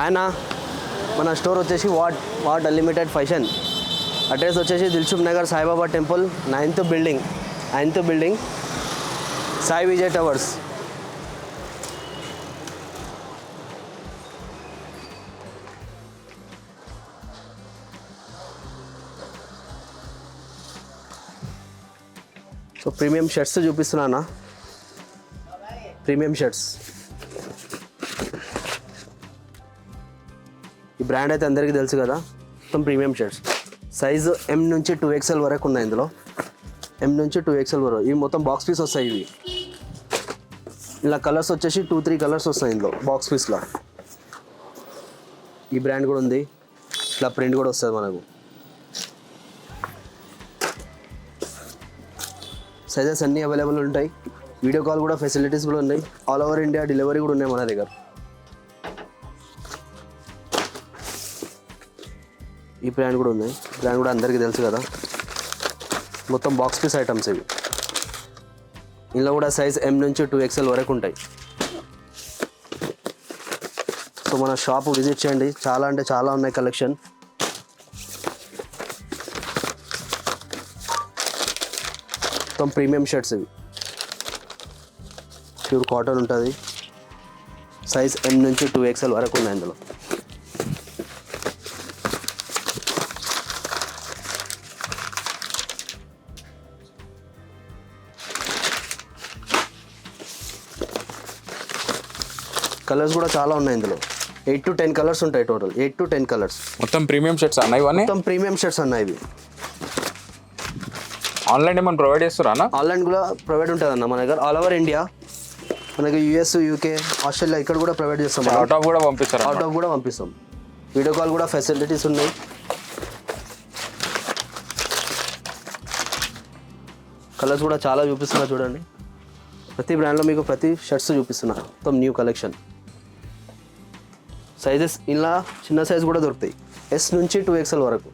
ఆయన మన స్టోర్ వచ్చేసి వాట్ అన్లిమిటెడ్ ఫ్యాషన్. అడ్రస్ వచ్చేసి Dilsukhnagar Saibaba temple 9th building Sai Vijay towers. So premium shirts చూపిస్తున్నానా, ప్రీమియం షర్ట్స్. ఈ బ్రాండ్ అయితే అందరికీ తెలుసు కదా, మొత్తం ప్రీమియం షర్ట్స్. సైజు M నుంచి 2XL వరకు ఉన్నాయి ఇందులో, M నుంచి 2XL వరకు. ఇవి మొత్తం బాక్స్ పీస్ వస్తాయి. ఇవి ఇలా కలర్స్ వచ్చేసి 2-3 కలర్స్ వస్తాయి ఇందులో బాక్స్ పీస్లో. ఈ బ్రాండ్ కూడా ఉంది, ఇట్లా ప్రింట్ కూడా వస్తుంది మనకు. సైజెస్ అన్నీ అవైలబుల్ ఉంటాయి. వీడియో కాల్ కూడా ఫెసిలిటీస్ కూడా ఉన్నాయి. ఆల్ ఓవర్ ఇండియా డెలివరీ కూడా ఉన్నాయి మన దగ్గర. ఈ బ్రాండ్ కూడా ఉంది, బ్రాండ్ కూడా అందరికీ తెలుసు కదా. మొత్తం బాక్స్ పీస్ ఐటమ్స్ ఇవి. ఇందులో కూడా సైజ్ M నుంచి 2XL వరకు ఉంటాయి. సో మన షాప్ విజిట్ చేయండి, చాలా అంటే చాలా ఉన్నాయి కలెక్షన్. మొత్తం ప్రీమియం షర్ట్స్ ఇవి, ప్యూర్ కాటన్ ఉంటుంది. సైజ్ M నుంచి 2XL వరకు ఉన్నాయి ఇందులో. కలర్స్ కూడా చాలా ఉన్నాయి ఇందులో, 8 to 10 కలర్స్ ఉంటాయి టోటల్, 8 to 10 కలర్స్. మొత్తం ప్రీమియం షర్ట్స్ అన్న ఇవన్నీ? మొత్తం ప్రీమియం షర్ట్స్ అన్న ఇవి. ఆన్లైన్ ఏమైనా ప్రొవైడ్ చేస్తారా అన్న? ఆన్లైన్ కూడా ప్రొవైడ్ ఉంటుంది అన్న మన దగ్గర. ఆల్ ఓవర్ ఇండియా, మనకి US, UK, ఆస్ట్రేలియా ఇక్కడ కూడా ప్రొవైడ్ చేస్తాం. అవుట్ ఆఫ్ కూడా పంపిస్తారు? అవుట్ ఆఫ్ కూడా పంపిస్తాం. వీడియో కాల్ కూడా ఫెసిలిటీస్ ఉన్నాయి. కలర్స్ కూడా చాలా చూపిస్తున్నా చూడండి. ప్రతి బ్రాండ్లో మీకు ప్రతి షర్ట్స్ చూపిస్తున్నా, మొత్తం న్యూ కలెక్షన్. సైజెస్ ఇలా చిన్న సైజ్ కూడా దొరుకుతాయి, S నుంచి 2XL వరకు.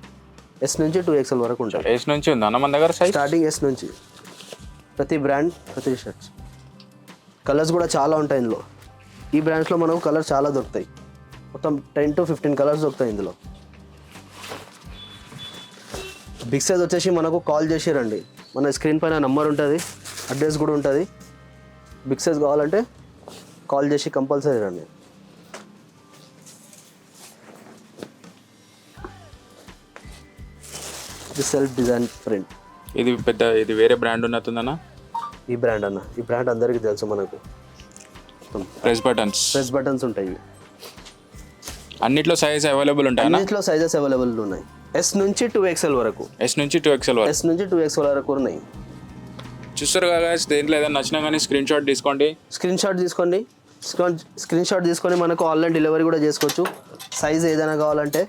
S నుంచి 2XL వరకు ఉంటాయి. S నుంచి ఉంది అన్న మన దగ్గర సైజ్? స్టార్టింగ్ S నుంచి. ప్రతి బ్రాండ్ ప్రతి షర్ట్స్. కలర్స్ కూడా చాలా ఉంటాయి ఇందులో. ఈ బ్రాండ్స్లో మనకు కలర్స్ చాలా దొరుకుతాయి, మొత్తం 10 to 15 కలర్స్ దొరుకుతాయి ఇందులో. బిగ్ సైజ్ వచ్చేసి మనకు కాల్ చేసి రండి, మన స్క్రీన్ పైన నెంబర్ ఉంటుంది, అడ్రస్ కూడా ఉంటుంది. బిగ్ సైజ్ కావాలంటే కాల్ చేసి కంపల్సరీ రండి. ఇది సెల్ఫ్ డిజైన్ ప్రింట్. ఇది వేరే బ్రాండ్ ఉన్నట్టుందన్న? ఈ బ్రాండ్ అన్న, ఈ బ్రాండ్ అందరికీ తెలుసు మనకు. ప్రెస్ బటన్స్ ఉంటాయి. అన్నిట్లో సైజ్ అవైలబుల్ ఉంటాయి? అన్నిట్లో సైజెస్ అవైలబుల్ ఉన్నాయి, S నుంచి 2XL వరకు. S నుంచి 2XL వరకు ఉన్నాయి. చూస్తారు కదా, దేంట్లో ఏదైనా నచ్చినా కానీ స్క్రీన్ షాట్ తీసుకోండి. స్క్రీన్ షాట్ తీసుకొని మనకు ఆన్లైన్ డెలివరీ కూడా చేసుకోవచ్చు. సైజ్ ఏదైనా కావాలంటే.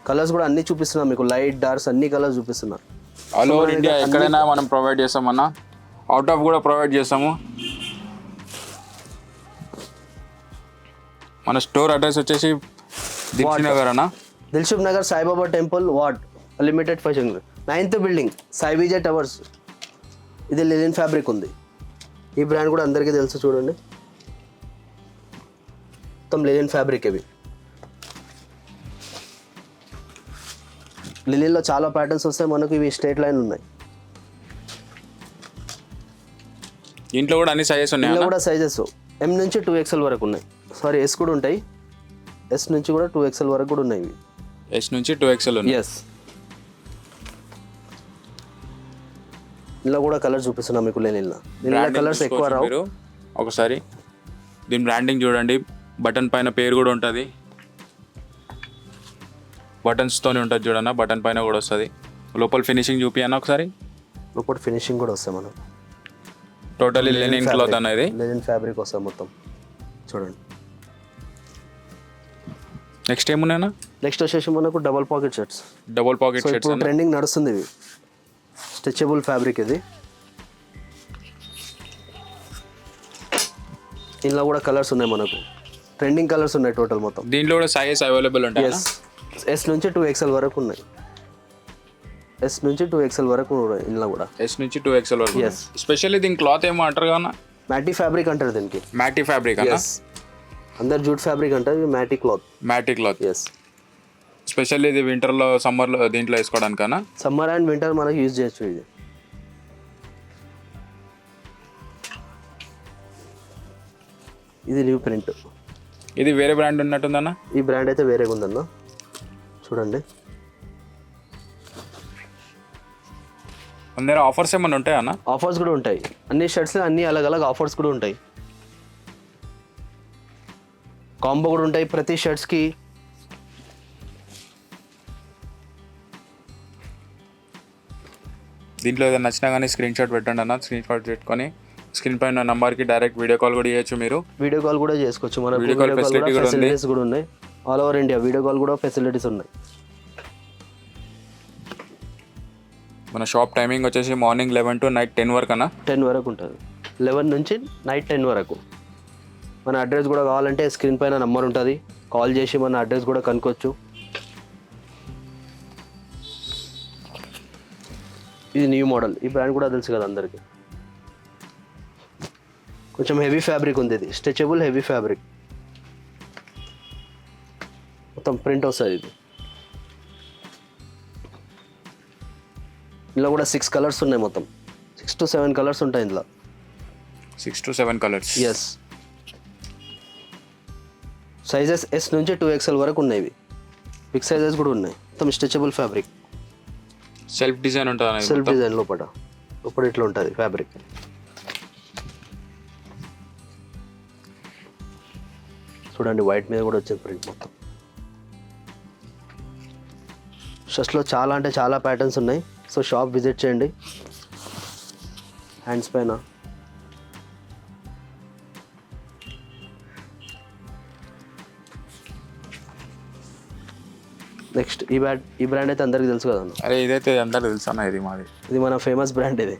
కలర్స్ కూడా అన్నీ చూపిస్తున్నా మీకు, లైట్ డార్క్స్ అన్ని కలర్స్ చూపిస్తున్నా. ఆల్ ఓవర్ ఇండియా ఎక్కడైనా మనం ప్రొవైడ్ చేస్తామన్నా, అవుట్ ఆఫ్ కూడా ప్రొవైడ్ చేస్తాము. మన స్టోర్ అడ్రస్ వచ్చేసి Dilsukhnagar Saibaba temple what unlimited fashion 9th building Sai Vijay towers. ఇది లిలిన్ ఫ్యాబ్రిక్ ఉంది. ఈ బ్రాండ్ కూడా అందరికీ తెలుసు చూడండి, మొత్తం లిలిన్ ఫ్యాబ్రిక్. ఇవి లిలిన్లో చాలా ప్యాటర్న్స్ వస్తాయి మనకు. ఇవి స్ట్రేట్ లైన్ ఉన్నాయి. ఇంట్లో కూడా అన్ని సైజెస్ ఉన్నాయి. ఇంట్లో కూడా సైజెస్ M నుంచి 2XL వరకు ఉన్నాయి. సారీ, S కూడా ఉంటాయి. S నుంచి కూడా 2XL వరకు కూడా ఉన్నాయి. S నుంచి 2XL ఉన్నాయి. ఎస్. ఇలా కూడా కలర్ చూపిస్తున్నా మీకు. లెనిన్లో కలర్స్ ఎక్కువ రావు. మీరు ఒకసారి దీని బ్రాండింగ్ చూడండి, బటన్ పైన పేరు కూడా ఉంటుంది, బటన్స్తోనే ఉంటుంది చూడన్న. బటన్ పైన కూడా వస్తుంది. లోపల ఫినిషింగ్ చూపి అన్న ఒకసారి. లోపల ఫినిషింగ్ కూడా వస్తాయి మనకు. టోటలీ లెనిన్ క్లాత్ అనేది, లెనిన్ ఫ్యాబ్రిక్ వస్తుంది మొత్తం చూడండి. నెక్స్ట్ ఏమున్నాయన్నా? నెక్స్ట్ వచ్చేసి మనకు double pocket shirts. Shirts trending నడుస్తుంది ఇవి. స్ట్రెచబుల్ ఫ్యాబ్రిక్ ఇది. ఇందులో కూడా కలర్స్ ఉన్నాయి మనకు, ట్రెండింగ్ కలర్స్ ఉన్నాయి టోటల్ మొత్తం. దీంట్లో కూడా సైజ్ అవైలబుల్ ఉంటాయి? S నుంచి 2XL వరకు ఉన్నాయి. S నుంచి 2XL వరకు ఉన్నాయి ఇందులో కూడా. S నుంచి 2XL వరకు. స్పెషల్లీ దీని క్లాత్ ఏమో అంటారు కదా? మ్యాటీ ఫ్యాబ్రిక్ అంటారు దీనికి. మ్యాటీ ఫ్యాబ్రిక్ అన్న? అందరు జూట్ ఫ్యాబ్రిక్ అంటారు, ఇది మ్యాటి క్లాత్. మ్యాటి క్లాత్. ఎస్. స్పెషల్ ఇది వింటర్లో సమ్మర్లో దీంట్లో వేసుకోవడానికనా? సమ్మర్ అండ్ వింటర్ మనకి యూజ్ చేయొచ్చు ఇది. ఇది న్యూ ప్రింట్. ఇది వేరే బ్రాండ్ ఉన్నట్టుందన్న? ఈ బ్రాండ్ అయితే వేరేగా ఉందన్న, చూడండి. అందరూ ఆఫర్స్ ఏమైనా ఉంటాయా అన్న? ఆఫర్స్ కూడా ఉంటాయి, అన్ని షర్ట్స్లో అన్ని అలగ్ ఆఫర్స్ కూడా ఉంటాయి. కాంబో కూడా ఉంటాయి ప్రతి షర్ట్స్కి. దీంట్లో ఏదైనా నచ్చినా కానీ స్క్రీన్ షాట్ పెట్టండి అన్న. స్క్రీన్ షాట్ పెట్టుకొని స్క్రీన్ పైన నంబర్కి డైరెక్ట్ వీడియో కాల్ కూడా చేయొచ్చు. మీరు వీడియో కాల్ కూడా చేసుకోవచ్చు, మన వీడియో కాల్ ఫెసిలిటీ కూడా ఉంది. ఫెసిలిటీస్ కూడా ఉన్నాయి. All over India video call కూడా ఫెసిలిటీస్ ఉన్నాయి. మన షాప్ టైమింగ్ వచ్చేసి మార్నింగ్ 11 to నైట్ 10 వరకు అన్న. 10 వరకు ఉంటుంది, 11 నుంచి నైట్ 10 వరకు. మన అడ్రస్ కూడా కావాలంటే స్క్రీన్ పైన నెంబర్ ఉంటుంది, కాల్ చేసి మన అడ్రస్ కూడా కనుక్కోవచ్చు. ఇది న్యూ మోడల్, ఈ బ్రాండ్ కూడా తెలుసు కదా అందరికీ. కొంచెం హెవీ ఫ్యాబ్రిక్ ఉంది, ఇది స్ట్రెచబుల్ హెవీ ఫ్యాబ్రిక్, మొత్తం ప్రింట్ వస్తుంది. ఇది ఇందులో కూడా 6 కలర్స్ ఉన్నాయి, మొత్తం 6 to 7 కలర్స్ ఉంటాయి ఇందులో. 6 to 7 colours. S. Sizes S నుంచి 2XL వరకు ఉన్నాయి. ఇవి బిగ్ సైజెస్ కూడా ఉన్నాయి. మొత్తం స్ట్రెచబుల్ ఫ్యాబ్రిక్, సెల్ఫ్ డిజైన్ ఉంటుంది. సెల్ఫ్ డిజైన్ లోపల ఇట్లా ఉంటుంది ఫ్యాబ్రిక్. చూడండి, వైట్ మీద కూడా వచ్చింది ప్రింట్ మొత్తం. షర్ట్స్లో చాలా అంటే చాలా ప్యాటర్న్స్ ఉన్నాయి, సో షాప్ విజిట్ చేయండి. హ్యాండ్స్ పైన నెక్స్ట్ ఈ బ్రాండ్ అయితే అందరికీ తెలుసు కదా. అరే ఇదైతే అందరికీ తెలుసు అన్న, ఇది మాది. ఇది మన ఫేమస్ బ్రాండ్ ఇది.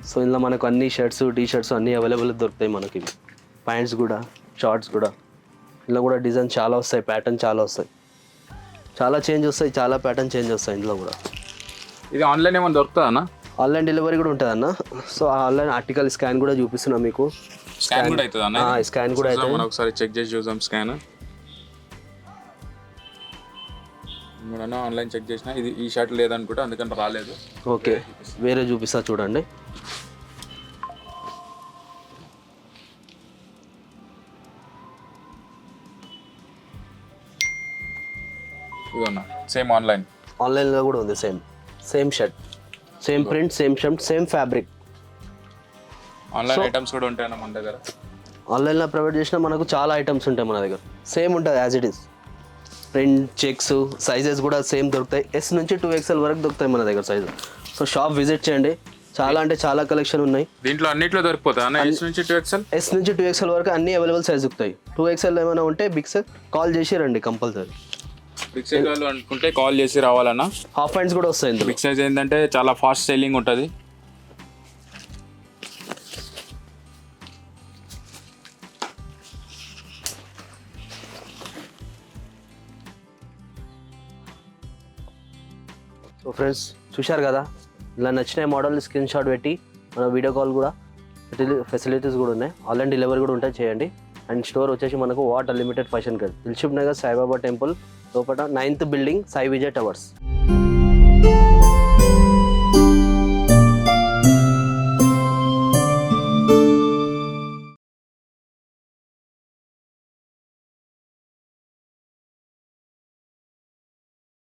సో ఇందులో మనకు అన్ని షర్ట్స్, టీ షర్ట్స్ అన్నీ అవైలబుల్ దొరుకుతాయి మనకి. ప్యాంట్స్ కూడా, షార్ట్స్ కూడా. ఇందులో కూడా డిజైన్ చాలా వస్తాయి, ప్యాటర్న్ చాలా వస్తాయి, చాలా చేంజ్ వస్తాయి, చాలా ప్యాటర్న్ చేంజ్ వస్తాయి ఇందులో కూడా. ఇది ఆన్లైన్ ఏమైనా దొరుకుతుందా అన్న? ఆన్లైన్ డెలివరీ కూడా ఉంటుంది అన్న. సో ఆన్లైన్ ఆర్టికల్ స్కాన్ కూడా చూపిస్తున్నా మీకు. స్కాన్ కూడా అవుతుంది అన్న? స్కాన్ కూడా అవుతుంది. మనం ఒకసారి చెక్ చేసి చూద్దాం స్కాన్. నేను ఆన్లైన్ చెక్ చేసిన, ఇది ఈ షర్ట్ లేదనుకుంటే అందుకని రాలేదు. ఓకే, వేరే చూపిస్తా చూడండి. ఇదన్నా సేమ్ ఆన్లైన్లో కూడా ఉంది. Same shirt, same print, same shirt, same fabric. Online items కూడా ఉంటాయన్న మన దగ్గర. ఆన్లైన్లో ప్రొవైడ్ చేసిన మనకు చాలా ఐటమ్స్ ఉంటాయి మన దగ్గర. సేమ్ ఉంటుంది as it is. Print, checks, sizes కూడా సేమ్ దొరుకుతాయి. ఎస్ నుంచి 2XL వరకు దొరుకుతాయి మన దగ్గర సైజు. సో షాప్ విజిట్ చేయండి, చాలా అంటే చాలా కలెక్షన్ ఉన్నాయి. దీంట్లో అన్నిట్లో దొరికిపోతాయి అన్న? ఎస్ నుంచి 2XL? ఎస్ నుంచి 2XL వరకు అన్ని అవైలబుల్ సైజ్ దొరుకుతాయి. 2XL ఏమైనా ఉంటే బిగ్ సైజ్ కాల్ చేసి రండి కంపల్సరీ. బిగ్ సైజ్ వాళ్ళు అనుకుంటే కాల్ చేసి రావాలన్నా. హాఫ్ హ్యాండ్స్ కూడా వస్తాయి ఇందులో. బిగ్ సైజ్ ఏంటంటే చాలా ఫాస్ట్ సెల్లింగ్ ఉంటుంది. సో ఫ్రెండ్స్ చూశారు కదా, ఇలా నచ్చిన మోడల్ స్క్రీన్ షాట్ పెట్టి మన వీడియో కాల్ కూడా ఫెసిలిటీస్ కూడా ఉన్నాయి. ఆన్లైన్ డెలివరీ కూడా ఉంటాయి, చేయండి. అండ్ స్టోర్ వచ్చేసి మనకు వాట్ అన్లిమిటెడ్ ఫ్యాషన్ గడ్, దిల్షుక్ నగర్ సాయిబాబా టెంపుల్ లోపల 9th building, Sai Vijay towers.